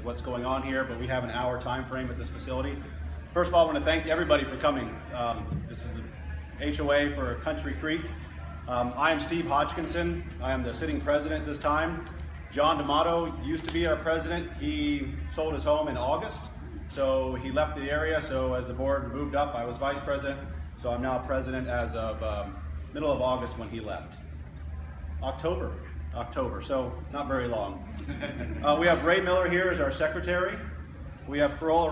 what's going on here, but we have an hour time frame at this facility. First of all, I want to thank everybody for coming. This is a HOA for Country Creek. I am Steve Hodgkinson. I am the sitting president this time. John D'Amato used to be our president. He sold his home in August, so he left the area. So as the board moved up, I was vice president. So I'm now president as of middle of August when he left. October, so not very long. We have Ray Miller here as our secretary. We have Corolla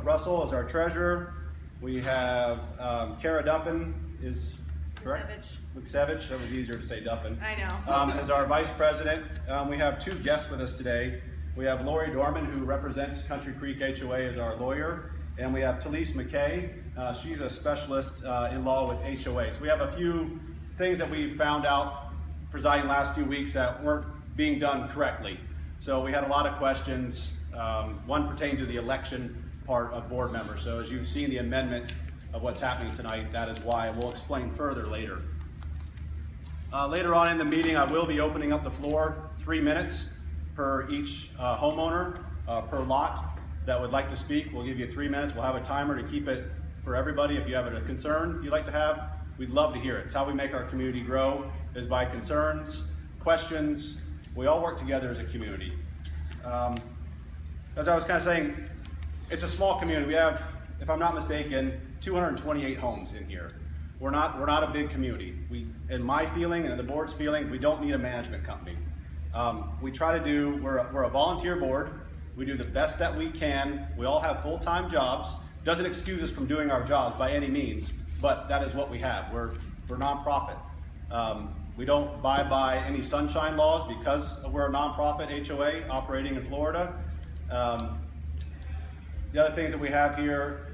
Russell as our treasurer. We have Kara Duffin is correct? McSevich, that was easier to say Duffin. I know. As our vice president. We have two guests with us today. We have Lori Dorman, who represents Country Creek HOA as our lawyer. And we have Talise McKay. She's a specialist in law with HOA. So we have a few things that we found out presiding last few weeks that weren't being done correctly. So we had a lot of questions. One pertained to the election part of board members. So as you've seen the amendment of what's happening tonight, that is why. We'll explain further later. Later on in the meeting, I will be opening up the floor, 3 minutes per each homeowner per lot that would like to speak. We'll give you 3 minutes. We'll have a timer to keep it for everybody. If you have a concern you'd like to have, we'd love to hear it. It's how we make our community grow, is by concerns, questions. We all work together as a community. As I was kind of saying, it's a small community. We have, if I'm not mistaken, 228 homes in here. We're not a big community. In my feeling and in the board's feeling, we don't need a management company. We try to do, we're a volunteer board. We do the best that we can. We all have full-time jobs. Doesn't excuse us from doing our jobs by any means, but that is what we have. We're nonprofit. We don't abide by any sunshine laws because we're a nonprofit HOA operating in Florida. The other things that we have here,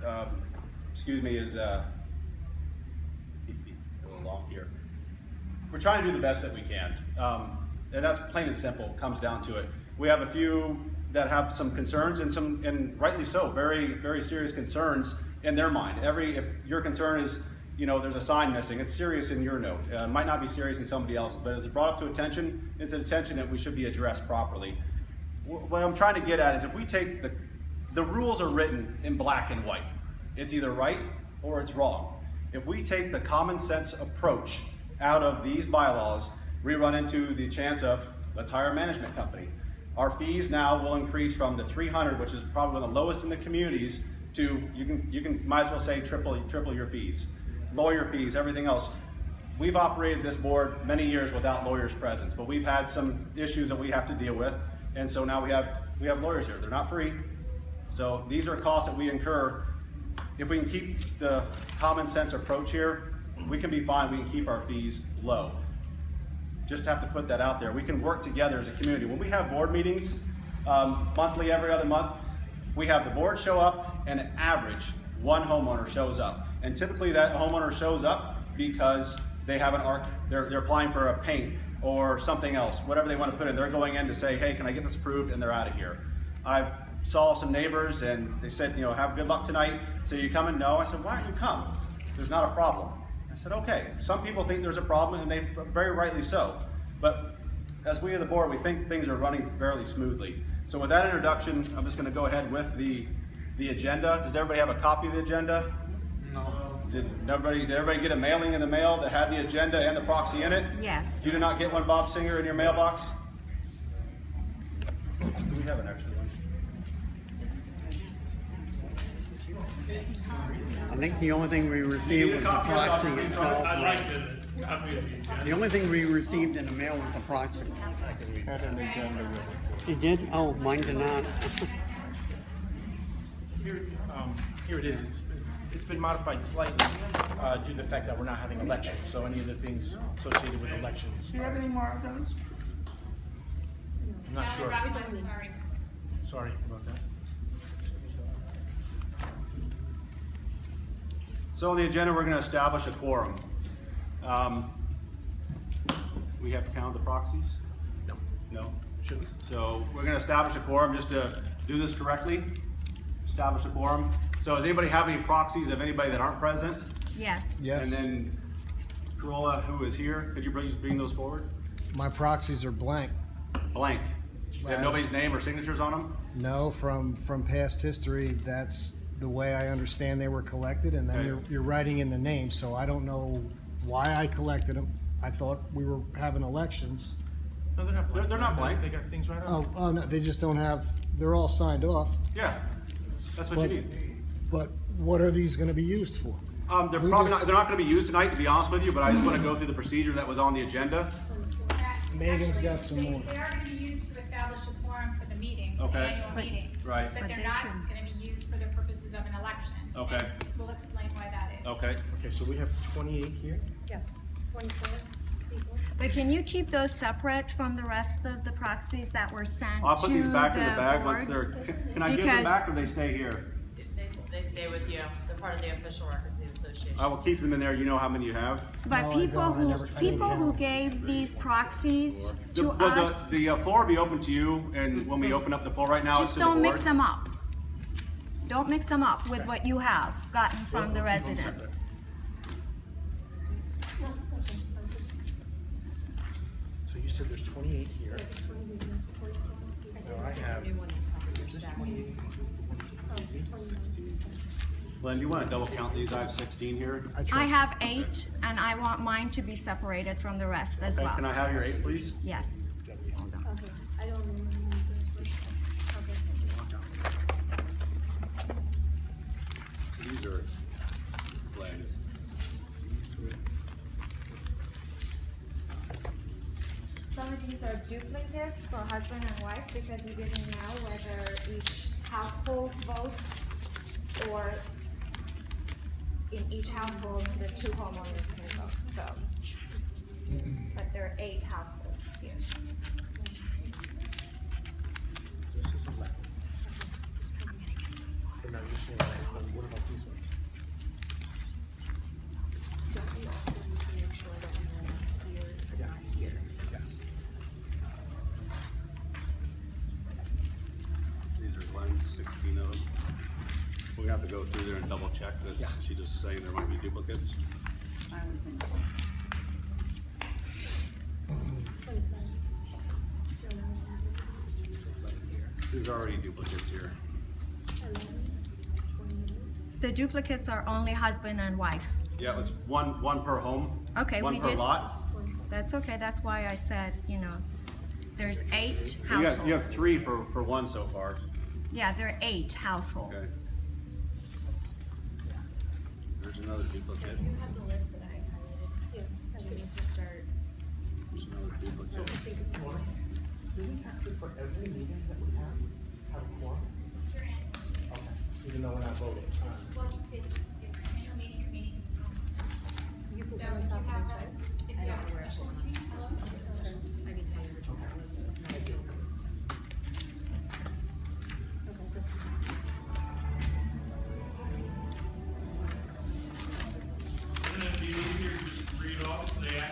is a little long here. We're trying to do the best that we can, and that's plain and simple. Comes down to it. We have a few that have some concerns, and rightly so, very, very serious concerns in their mind. If your concern is, there's a sign missing, it's serious in your note. It might not be serious in somebody else's, but as it brought up to attention, it's an attention that we should be addressed properly. What I'm trying to get at is if we take the rules are written in black and white. It's either right or it's wrong. If we take the common sense approach out of these bylaws, we run into the chance of, let's hire a management company. Our fees now will increase from the 300, which is probably one of the lowest in the communities, to you can might as well say triple your fees, lawyer fees, everything else. We've operated this board many years without lawyers' presence, but we've had some issues that we have to deal with, and so now we have lawyers here. They're not free, so these are costs that we incur. If we can keep the common sense approach here, we can be fine. We can keep our fees low. Just have to put that out there. We can work together as a community. When we have board meetings, monthly, every other month, we have the board show up, and an average one homeowner shows up. And typically that homeowner shows up because they have they're applying for a paint or something else, whatever they want to put in. They're going in to say, hey, can I get this approved? And they're out of here. I saw some neighbors and they said, have good luck tonight. So you coming? No. I said, why don't you come? There's not a problem. I said, okay. Some people think there's a problem, and they very rightly so. But as we as the board, we think things are running fairly smoothly. So with that introduction, I'm just going to go ahead with the agenda. Does everybody have a copy of the agenda? No. Did everybody get a mailing in the mail that had the agenda and the proxy in it? Yes. You did not get one, Bob Singer, in your mailbox? Do we have an extra one? I think the only thing we received was the proxy itself. I'd like to copy of the agenda. The only thing we received in the mail was the proxy. Had an agenda with it. It did? Oh, mine did not. Here it is. It's been modified slightly due to the fact that we're not having elections. So any of the things associated with elections. Do you have any more of those? I'm not sure. Sorry. Sorry about that. So on the agenda, we're going to establish a quorum. We have to count the proxies? No. No? Shouldn't. So we're going to establish a quorum just to do this correctly. Establish a quorum. So does anybody have any proxies of anybody that aren't present? Yes. Yes. And then Corolla, who is here, could you bring those forward? My proxies are blank. Blank. They have nobody's name or signatures on them? No, from past history, that's the way I understand they were collected, and then Okay. you're writing in the name, so I don't know why I collected them. I thought we were having elections. No, they're not blank. They're not blank. They got things right on. Oh, no, they just don't have, they're all signed off, Yeah, that's what you but, need. but what are these gonna be used for? They're we probably just- not, they're not gonna be used tonight, to be honest with you, but I just wanna go through the procedure that was on the agenda. Megan's got some more. They are gonna be used to establish a quorum for the meeting, the Okay. annual meeting. Right. But But they're they not shouldn't. gonna be used for the purposes of an election. Okay. And we'll explain why that is. Okay, Okay, so we have 28 here. Yes, 24 people. But can you keep those separate from the rest of the proxies that were sent I'll put these back in the bag board? once they're, can I give them Because- back or they stay here? They stay with you. They're part of the official records of the association. I will keep them in there, you know how many you have? But No, I people don't. I who, never- I didn't people who count. gave these proxies to The us, floor will be open to you, and when we open up the floor right now, it's just to the board. don't mix them up. Don't mix them up with what you have gotten from the residents. So you said there's 28 here. Now I have, is this 28? 16? Glenn, do you wanna double count these? I have 16 here. I trust have 8, and I want mine to be separated from the rest as Okay, well. can I have your 8, please? Yes. Okay, I don't remember this one. Okay. These are Glenn. Some of these are duplicates for husband and wife because you didn't know whether each household votes or in each household, the 2 homeowners can vote, so. But there are 8 households here. This is 11. So now you're saying, what about these ones? These are Glenn's, 16 of them. We have to go through there and double check this. She just saying there might be duplicates. This is already duplicates here. The duplicates are only husband and wife. Yeah, it's one per home. Okay, One we per did- lot. That's okay, that's why I said, there's 8 You have households. 3 for one so far. Yeah, there are 8 households. There's another duplicate. You have the list that I highlighted. Do you need to start? There's another duplicate. Do we have to, for every meeting that we have a quorum? It's your annual. Okay. Even though we're not voting? Well, it's your annual meeting, your meeting. You put So them on if you top of have this, a, right? if you have a special meeting, hello? I need to find the original list. It's not a deal list. Okay, this one. Wouldn't it be easier to just read off the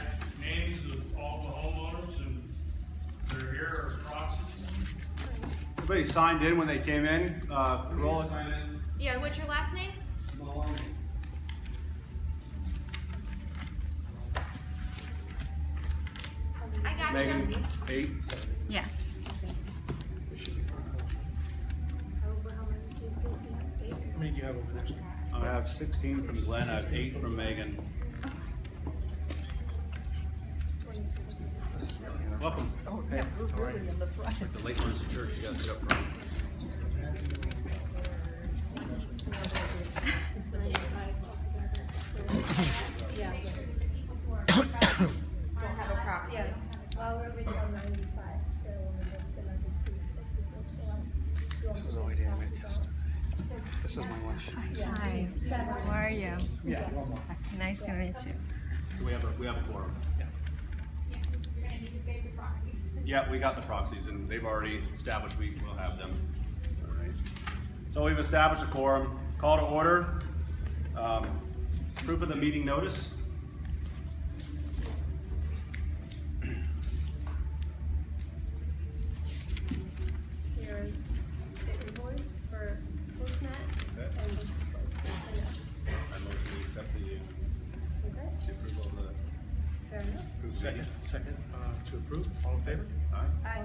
names of all the homeowners and they're here or proxies? Everybody signed in when they came in. Roll it. Yeah, what's your last name? I got you. Megan, 8. Yes. However, how many do you please have? 8? How many do you have over there? Steve? I have 16 from Glenn. I have 8 from Megan. Welcome. Oh, yeah, we're really in the front. The late ones at church, you gotta sit up front. It's 95 altogether. So, yeah. Don't have a proxy. Yeah, well, we're already on 95, so the nuggets we people still. This is the way they had it yesterday. This is my wife. Hi, how are you? Yeah, one more. Nice to meet you. We have a quorum. You're gonna need to save the proxies. Yeah, we got the proxies and they've already established we will have them. All right. So we've established a quorum. Call to order. Proof of the meeting notice. Here's the invoice for postmat and this is what it's gonna I motion to accept the Okay, approval of the. fair enough. Second, to approve, all in favor? Aye. Aye.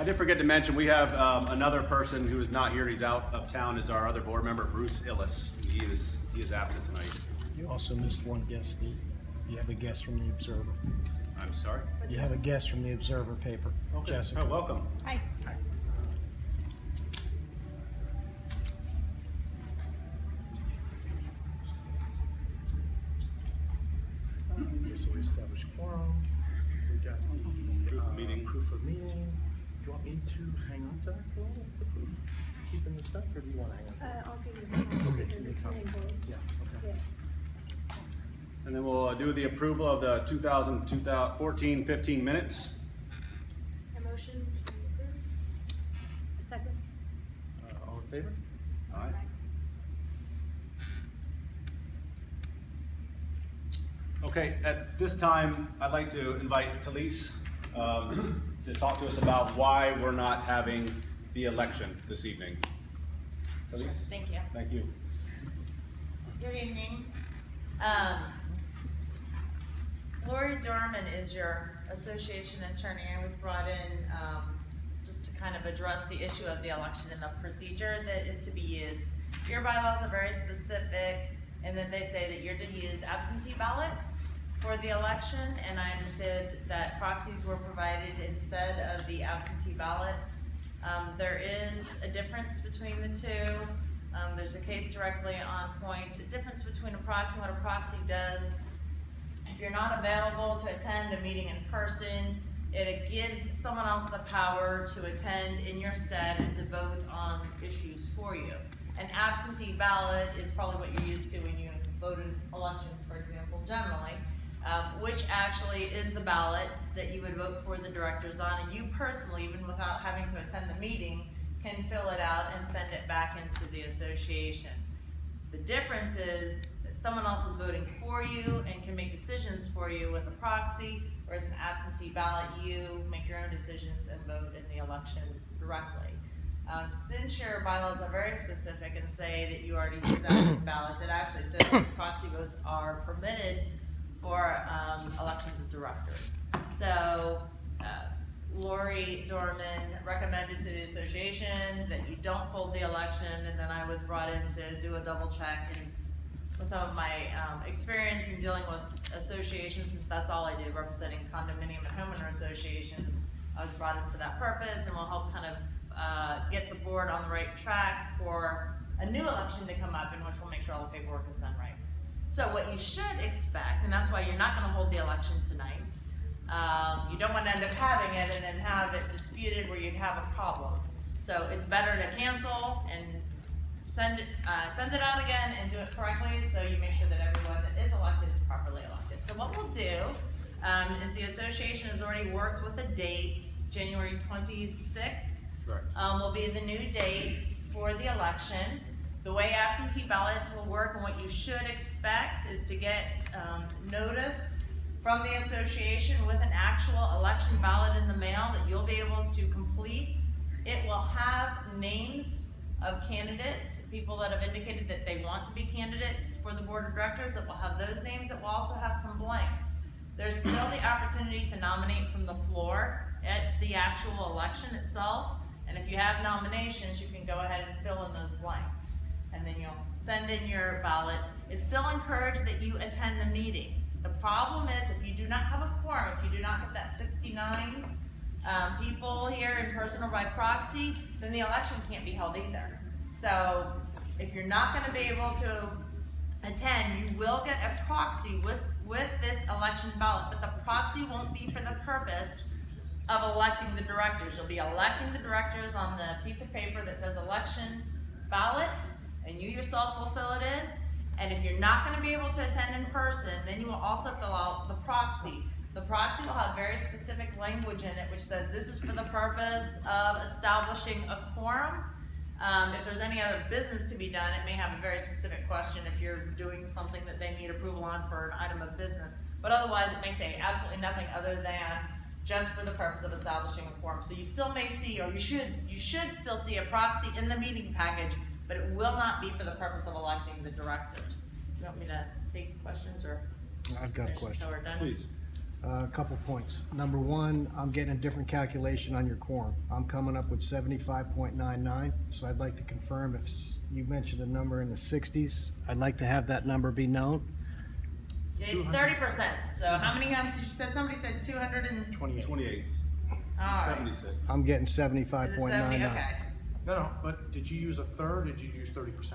I did forget to mention, we have another person who is not here, he's out of town, is our other board member, Bruce Illis. He is absent tonight. You also missed one guest, Steve. You have a guest from the Observer. I'm sorry? You have a guest from the Observer paper, Okay. Jessica. Oh, welcome. Hi. Okay, so we established quorum, we got the Proof of meeting. proof of meeting. Do you want me to hang on to that for a little bit? Keeping the stuff, or do you want to hang on? I'll give you the copy Okay, because give me it's a copy. invoice. Yeah, okay. Yeah. And then we'll do the approval of the 2014-15 minutes. A motion to approve. A second. All in favor? All right. Okay, at this time, I'd like to invite Talise to talk to us about why we're not having the election this evening. Talise? Thank you. Thank you. Good evening. Lori Dorman is your association attorney. I was brought in just to kind of address the issue of the election and the procedure that is to be used. Your bylaws are very specific, and then they say that you're to use absentee ballots for the election, and I understood that proxies were provided instead of the absentee ballots. There is a difference between the two. There's a case directly on point. A difference between a proxy and what a proxy does. If you're not available to attend a meeting in person, it gives someone else the power to attend in your stead and to vote on issues for you. An absentee ballot is probably what you're used to when you vote in elections, for example, generally, which actually is the ballot that you would vote for the directors on, and you personally, even without having to attend the meeting, can fill it out and send it back into the association. The difference is that someone else is voting for you and can make decisions for you with a proxy, whereas an absentee ballot, you make your own decisions and vote in the election directly. Since your bylaws are very specific and say that you already use absentee ballots, it actually says that proxy votes are permitted for elections of directors. So Lori Dorman recommended to the association that you don't hold the election, and then I was brought in to do a double check. And with some of my experience in dealing with associations, since that's all I did, representing condominium and homeowner associations, I was brought in for that purpose, and will help kind of get the board on the right track for a new election to come up, in which we'll make sure all the paperwork is done right. So what you should expect, and that's why you're not going to hold the election tonight, you don't want to end up having it and then have it disputed where you'd have a problem. So it's better to cancel and send it out again and do it correctly, so you make sure that everyone that is elected is properly elected. So what we'll do is the association has already worked with the dates. January 26th will be the new date for the election. The way absentee ballots will work, and what you should expect, is to get notice from the association with an actual election ballot in the mail that you'll be able to complete. It will have names of candidates, people that have indicated that they want to be candidates for the board of directors. It will have those names. It will also have some blanks. There's still the opportunity to nominate from the floor at the actual election itself, and if you have nominations, you can go ahead and fill in those blanks, and then you'll send in your ballot. It's still encouraged that you attend the meeting. The problem is, if you do not have a quorum, if you do not have that 69 people here in person or by proxy, then the election can't be held either. So if you're not going to be able to attend, you will get a proxy with this election ballot, but the proxy won't be for the purpose of electing the directors. You'll be electing the directors on the piece of paper that says election ballot, and you yourself will fill it in. And if you're not going to be able to attend in person, then you will also fill out the proxy. The proxy will have very specific language in it which says this is for the purpose of establishing a quorum. If there's any other business to be done, it may have a very specific question if you're doing something that they need approval on for an item of business. But otherwise, it may say absolutely nothing other than just for the purpose of establishing a quorum. So you still may see, or you should still see a proxy in the meeting package, but it will not be for the purpose of electing the directors. You want me to take questions, or? I've got a question. Please. A couple points. Number one, I'm getting a different calculation on your quorum. I'm coming up with 75.99, so I'd like to confirm if you mentioned a number in the 60s, I'd like to have that number be known. It's 30%, so how many homes did you say? Somebody said 228. 28, All right. 76. I'm getting Is it 70? 75.99. Okay. No, but did you use a third, or did you use 30%?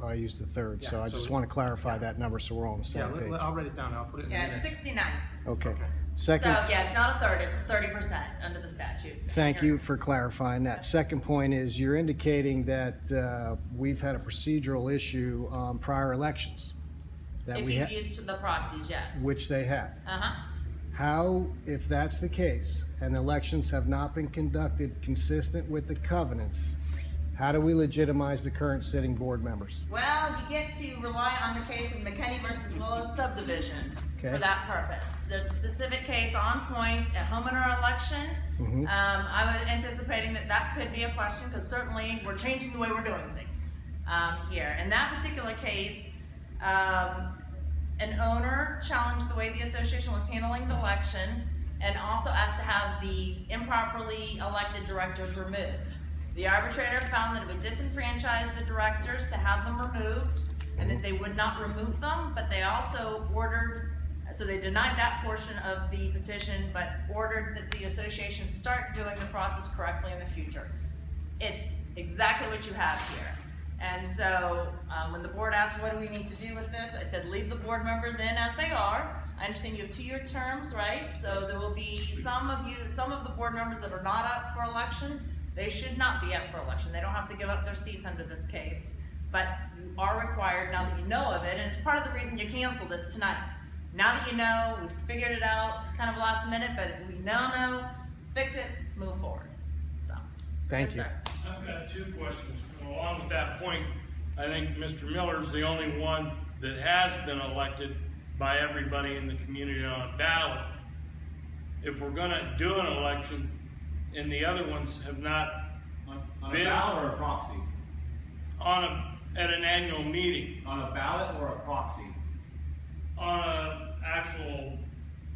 I used a third, so Yeah, I so just it- want to clarify that number so we're all on the Yeah, same page. I'll write it down, I'll put it in the Yeah, it's minutes. 69. Okay. Okay. So, Second, yeah, it's not a third, it's 30% under the statute. thank you for clarifying that. Second point is you're indicating that we've had a procedural issue on prior elections. That If we you've ha- used the proxies, yes. which they have. Uh-huh. How, if that's the case, and elections have not been conducted consistent with the covenants, how do we legitimize the current sitting board members? Well, you get to rely on the case of McKinney versus Willis subdivision Okay. for that purpose. There's a specific case on point, a homeowner election. Mhm. I was anticipating that that could be a question, because certainly we're changing the way we're doing things here. In that particular case, an owner challenged the way the association was handling the election and also asked to have the improperly elected directors removed. The arbitrator found that it would disenfranchise the directors to have them removed, and that they would not remove them, but they also ordered, so they denied that portion of the petition, but ordered that the association start doing the process correctly in the future. It's exactly what you have here. And so, when the board asked, what do we need to do with this? I said, leave the board members in as they are. I understand you have 2-year terms, right? So there will be some of the board members that are not up for election. They should not be up for election. They don't have to give up their seats under this case. But you are required, now that you know of it, and it's part of the reason you canceled this tonight. Now that you know, we've figured it out, it's kind of last minute, but we now know, fix it, move forward. So, Thank yes, you. sir. I've got 2 questions. Along with that point, I think Mr. Miller's the only one that has been elected by everybody in the community on a ballot. If we're gonna do an election, and the other ones have not On been a ballot or a proxy? at an annual meeting, On a ballot or a proxy? on a actual,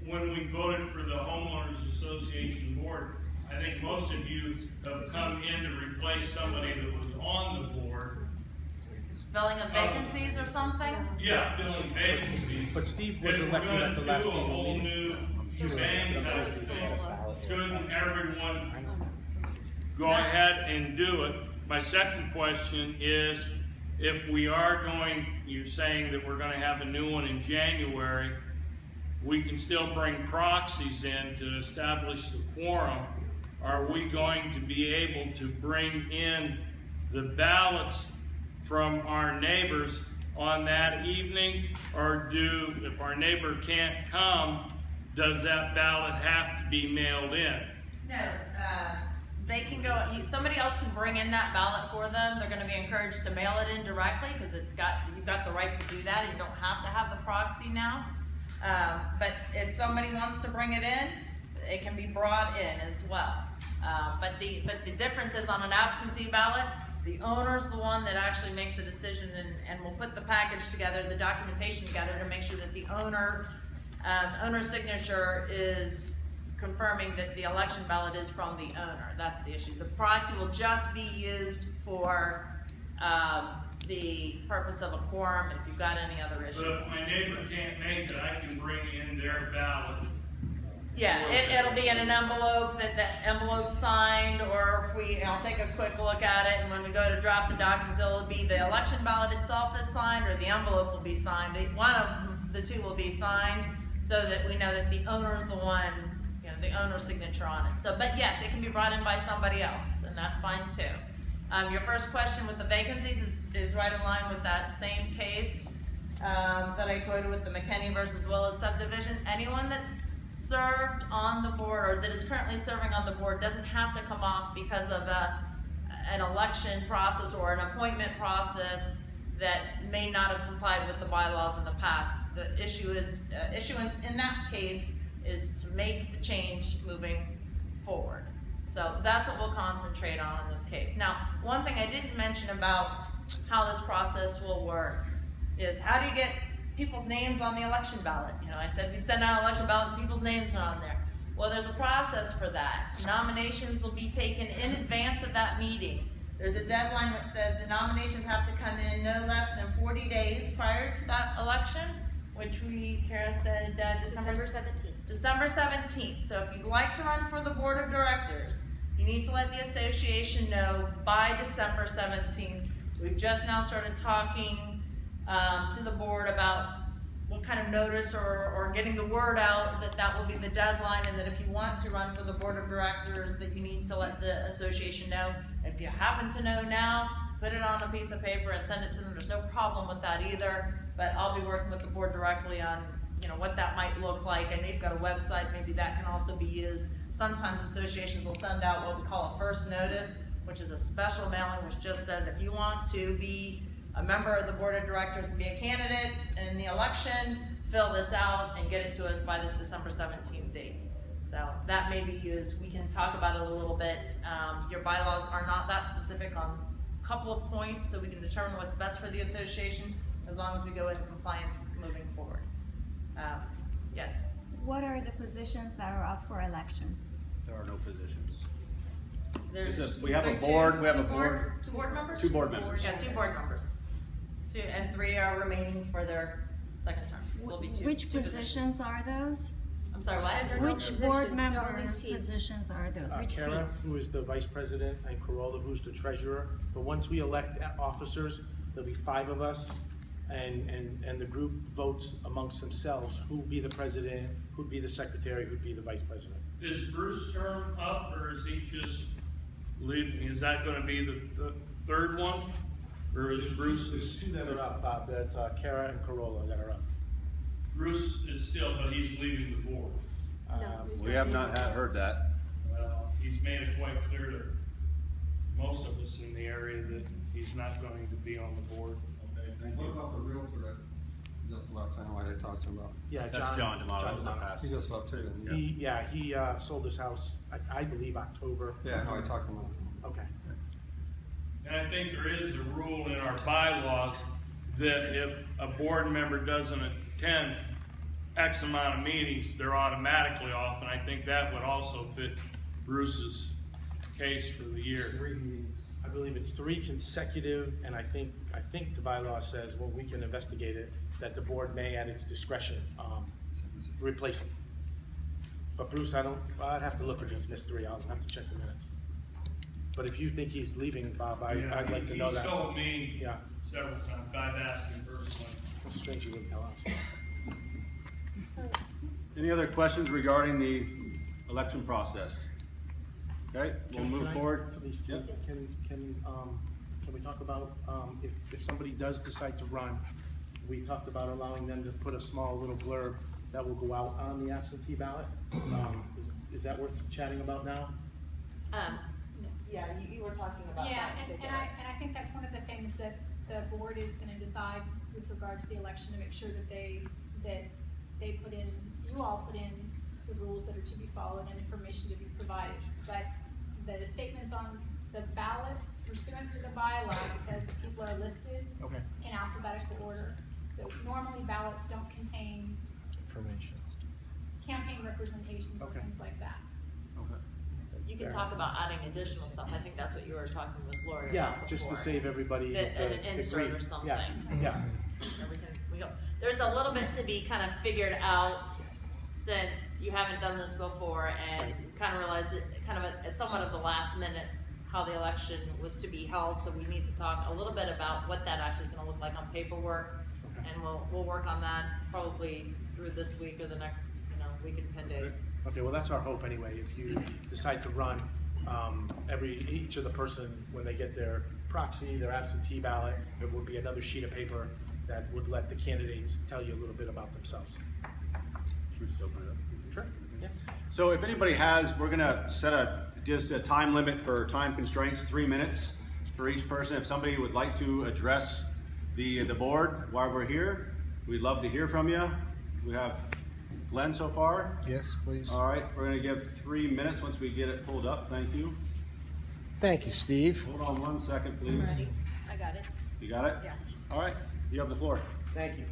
when we voted for the homeowners association board, I think most of you have come in to replace somebody that was on the board. Filling of vacancies or something? Yeah, filling vacancies. But Steve was If we're elected at the gonna last do a annual whole meeting. new thing, shouldn't everyone go ahead and do it? My second question is, if we are going, you're saying that we're gonna have a new one in January, we can still bring proxies in to establish the quorum. Are we going to be able to bring in the ballots from our neighbors on that evening? Or if our neighbor can't come, does that ballot have to be mailed in? No, they can go, somebody else can bring in that ballot for them. They're gonna be encouraged to mail it in directly, because you've got the right to do that, and you don't have to have the proxy now. But if somebody wants to bring it in, it can be brought in as well. But the difference is, on an absentee ballot, the owner's the one that actually makes the decision and will put the package together, the documentation together, to make sure that the owner's signature is confirming that the election ballot is from the owner. That's the issue. The proxy will just be used for the purpose of a quorum, if you've got any other But issues. if my neighbor can't make it, I can bring in their ballot. Yeah, it'll be in an envelope, that envelope's signed, or I'll take a quick look at it, and when we go to drop the documents, it'll be the election ballot itself is signed, or the envelope will be signed. One of the two will be signed, so that we know that the owner's the one, the owner's signature on it. So, but yes, it can be brought in by somebody else, and that's fine too. Your first question with the vacancies is right in line with that same case that I quoted with the McKinney versus Willis subdivision. Anyone that's served on the board, or that is currently serving on the board, doesn't have to come off because of an election process or an appointment process that may not have complied with the bylaws in the past. The issuance in that case is to make the change moving forward. So that's what we'll concentrate on in this case. Now, one thing I didn't mention about how this process will work is, how do you get people's names on the election ballot. You know, I said we'd send out an election ballot and people's names are on there. Well, there's a process for that. Nominations will be taken in advance of that meeting. There's a deadline which says the nominations have to come in no less than 40 days prior to that election, which Kara said December 17th. December 17th. So if you'd like to run for the board of directors, you need to let the association know by December 17th. We've just now started talking to the board about what kind of notice or getting the word out that will be the deadline, and that if you want to run for the board of directors, that you need to let the association know. If you happen to know now, put it on a piece of paper and send it to them. There's no problem with that either, but I'll be working with the board directly on, you know, what that might look like. And you've got a website, maybe that can also be used. Sometimes associations will send out what we call a first notice, which is a special mailing which just says if you want to be a member of the board of directors and be a candidate in the election, fill this out and get it to us by this December 17th date. So that may be used. We can talk about it a little bit. Your bylaws are not that specific on a couple of points, so we can determine what's best for the association as long as we go into compliance moving forward. Yes? What are the positions that are up for election? There are no positions. There's We have a board, we have a board. Two board members? 2 board members. Yeah, 2 board members. 2 and 3 are remaining for their second term. So there'll be two. Which two positions are those? I'm sorry, what? Which board member positions are those? Which Kara, seats? who is the vice president, and Corolla, who's the treasurer. But once we elect officers, there'll be 5 of us, and the group votes amongst themselves who'd be the president, who'd be the secretary, who'd be the vice president. Is Bruce's term up, or is he just leaving? Is that gonna be the third one? Or is Bruce's? 2 that are up, Bob, that's Kara and Corolla that are up. Bruce is still, but he's leaving the board. We have not heard that. Well, he's made it quite clear to most of us in the area that he's not going to be on the board. Okay, thank What you. about the realtor that just left, I know why they talked to him about? Yeah, That's John D'Amato, that was D'Amato. our past. He just left too, then, yeah. He sold his house, I believe October. Yeah, I know, I talked to him. Okay. And I think there is a rule in our bylaws that if a board member doesn't attend X amount of meetings, they're automatically off, and I think that would also fit Bruce's case for the year. 3 meetings. I believe it's 3 consecutive, and I think the bylaw says, well, we can investigate it, that the board may at its discretion, replace him. But Bruce, I'd have to look if he's missed 3, I'll have to check the minutes. But if you think he's leaving, Bob, I'd like to know that. He told me Yeah. several times, I've asked him personally. It's strange you wouldn't tell us. Any other questions regarding the election process? Okay, we'll move forward. Please, Yep. can we talk about, if somebody does decide to run, we talked about allowing them to put a small little blurb that will go out on the absentee ballot. Is that worth chatting about now? Yeah, you were talking about Yeah, that. and I think that's one of the things that the board is gonna decide with regard to the election, to make sure that they put in, you all put in the rules that are to be followed and information to be provided. But the statements on the ballot pursuant to the bylaws says that people are listed Okay. in alphabetical order. So normally ballots don't contain Information. campaign representations or Okay. things like that. Okay. You can talk about adding additional stuff. I think that's what you were talking with Lori about Yeah, just to before. save everybody An the insert grief. or something. Yeah. Everything we go. There's a little bit to be kind of figured out since you haven't done this before, and kind of realized that kind of at somewhat of the last minute how the election was to be held. So we need to talk a little bit about what that actually is going to look like on paperwork, and we'll work on that probably through this week or the next week and 10 days. Okay, well, that's our hope anyway. If you decide to run, each of the person, when they get their proxy, their absentee ballot, there would be another sheet of paper that would let the candidates tell you a little bit about themselves. Should we just open it up? Sure. Yeah. So if anybody has, we're gonna set just a time limit for time constraints, 3 minutes for each person. If somebody would like to address the board while we're here, we'd love to hear from you. We have Glenn so far. Yes, please. All right, we're gonna give 3 minutes once we get it pulled up. Thank you. Thank you, Steve. Hold on 1 second, please. Ready? I got it. You got it? Yeah. All right, you have the floor. Thank you.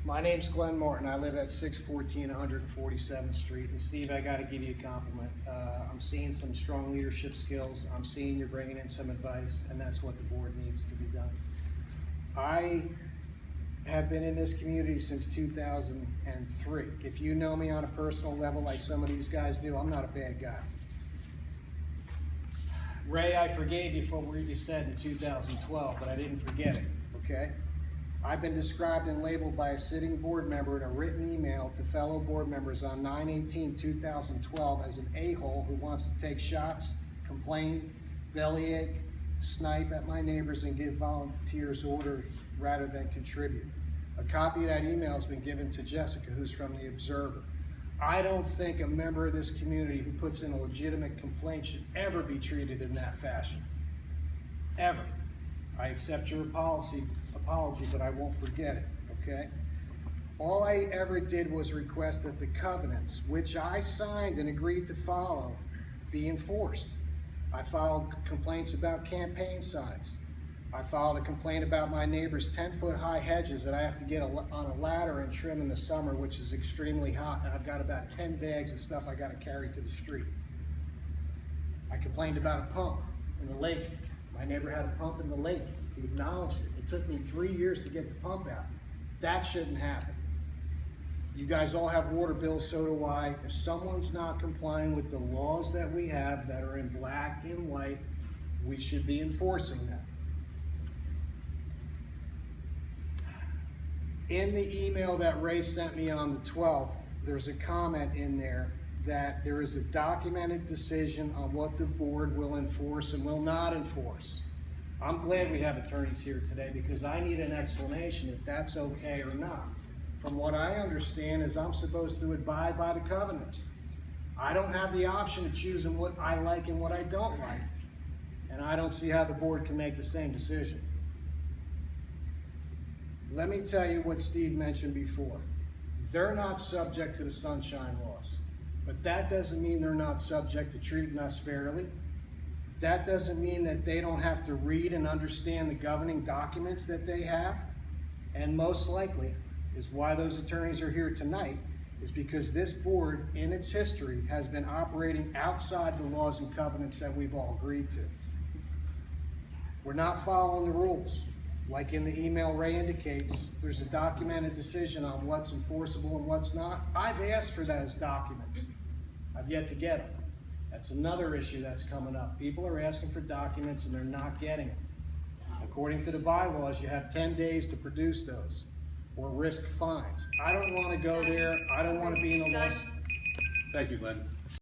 My name's Glenn Martin. I live at 614 147th Street. And Steve, I gotta give you a compliment. I'm seeing some strong leadership skills. I'm seeing you're bringing in some advice, and that's what the board needs to be done. I have been in this community since 2003. If you know me on a personal level like some of these guys do, I'm not a bad guy. Ray, I forgave you for what you said in 2012, but I didn't forget it, okay? I've been described and labeled by a sitting board member in a written email to fellow board members on 9/18/2012 as an a-hole who wants to take shots, complain, bellyache, snipe at my neighbors and give volunteers orders rather than contribute. A copy of that email has been given to Jessica, who's from the Observer. I don't think a member of this community who puts in a legitimate complaint should ever be treated in that fashion. Ever. I accept your apology, but I won't forget it, okay? All I ever did was request that the covenants, which I signed and agreed to follow, be enforced. I filed complaints about campaign signs. I filed a complaint about my neighbor's 10-foot high hedges that I have to get on a ladder and trim in the summer, which is extremely hot, and I've got about 10 bags of stuff I gotta carry to the street. I complained about a pump in the lake. My neighbor had a pump in the lake. He acknowledged it. It took me 3 years to get the pump out. That shouldn't happen. You guys all have water bills, so do I. If someone's not complying with the laws that we have that are in black and white, we should be enforcing them. In the email that Ray sent me on the 12th, there's a comment in there that there is a documented decision on what the board will enforce and will not enforce. I'm glad we have attorneys here today because I need an explanation if that's okay or not. From what I understand is I'm supposed to abide by the covenants. I don't have the option of choosing what I like and what I don't like. And I don't see how the board can make the same decision. Let me tell you what Steve mentioned before. They're not subject to the sunshine laws, but that doesn't mean they're not subject to treating us fairly. That doesn't mean that they don't have to read and understand the governing documents that they have. And most likely is why those attorneys are here tonight, is because this board in its history has been operating outside the laws and covenants that we've all agreed to. We're not following the rules. Like in the email Ray indicates, there's a documented decision on what's enforceable and what's not. I've asked for those documents. I've yet to get them. That's another issue that's coming up. People are asking for documents and they're not getting them. According to the bylaws, you have 10 days to produce those or risk fines. I don't want to go there. I don't want to be in a loss. Thank you, Glenn.